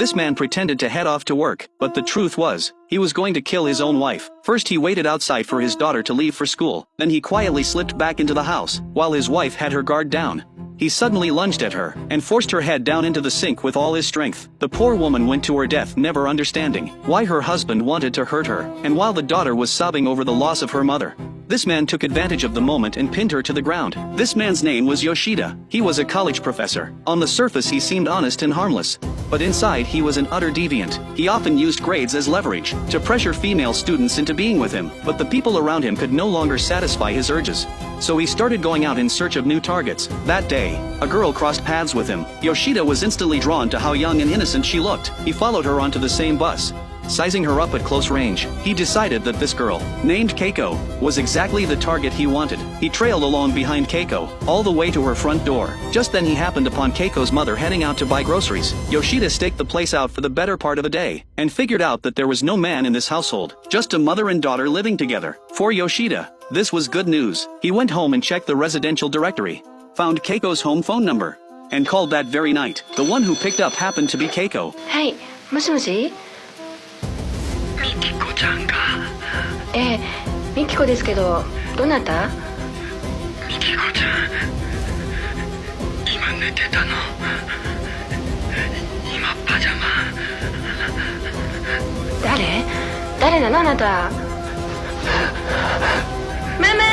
This man pretended to head off to work, but the truth was, he was going to kill his own wife. First he waited outside for his daughter to leave for school, then he quietly slipped back into the house, while his wife had her guard down. He suddenly lunged at her, and forced her head down into the sink with all his strength. The poor woman went to her death never understanding why her husband wanted to hurt her, and while the daughter was sobbing over the loss of her mother. This man took advantage of the moment and pinned her to the ground. This man's name was Yoshida. He was a college professor. On the surface he seemed honest and harmless, but inside he was an utter deviant. He often used grades as leverage to pressure female students into being with him, but the people around him could no longer satisfy his urges. So he started going out in search of new targets. That day, a girl crossed paths with him. Yoshida was instantly drawn to how young and innocent she looked. He followed her onto the same bus. Sizing her up at close range, he decided that this girl, named Keiko, was exactly the target he wanted. He trailed along behind Keiko, all the way to her front door. Just then he happened upon Keiko's mother heading out to buy groceries. Yoshida staked the place out for the better part of a day, and figured out that there was no man in this household, just a mother and daughter living together. For Yoshida, this was good news. He went home and checked the residential directory, found Keiko's home phone number, and called that very night. The one who picked up happened to be Keiko. Hey, もしもし？ミキコちゃんが。ミキコですけど、どなた？ミキコちゃん、今寝てたの。今パジャマ。誰なのあなた？ママ！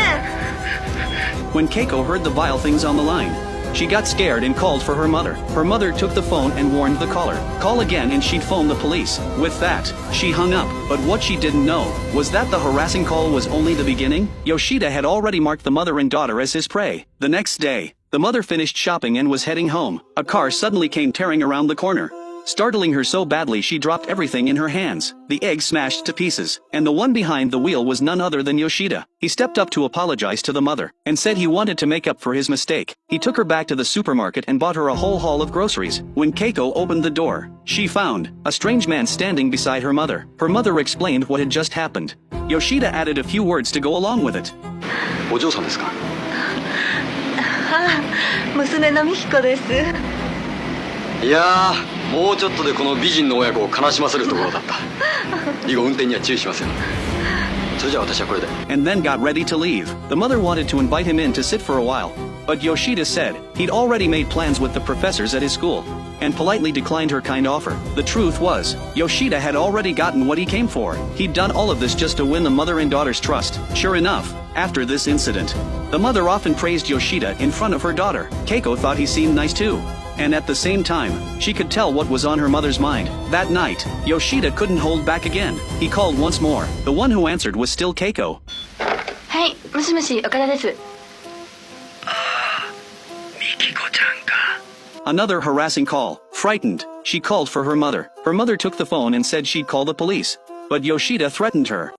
When Keiko heard the vile things on the line, she got scared and called for her mother. Her mother took the phone and warned the caller. Call again and she'd phone the police. With that, she hung up. But what she didn't know was that the harassing call was only the beginning. Yoshida had already marked the mother and daughter as his prey. The next day, the mother finished shopping and was heading home. A car suddenly came tearing around the corner, startling her so badly she dropped everything in her hands. The egg smashed to pieces, and the one behind the wheel was none other than Yoshida. He stepped up to apologize to the mother, and said he wanted to make up for his mistake. He took her back to the supermarket and bought her a whole haul of groceries. When Keiko opened the door, she found a strange man standing beside her mother. Her mother explained what had just happened. Yoshida added a few words to go along with it. お嬢さんですか？娘のミキコです。いやー、もうちょっとでこの美人の親子を悲しませるところだった。以後運転には注意しますよ。それじゃあ私はこれで。And then got ready to leave. The mother wanted to invite him in to sit for a while, but Yoshida said he'd already made plans with the professors at his school, and politely declined her kind offer. The truth was, Yoshida had already gotten what he came for. He'd done all of this just to win the mother and daughter's trust. Sure enough, after this incident, the mother often praised Yoshida in front of her daughter. Keiko thought he seemed nice too, and at the same time, she could tell what was on her mother's mind. That night, Yoshida couldn't hold back again. He called once more. The one who answered was still Keiko. はい、もしもし、岡田です。ミキコちゃんか。 Another harassing call. Frightened, she called for her mother. Her mother took the phone and said she'd call the police, but Yoshida threatened her.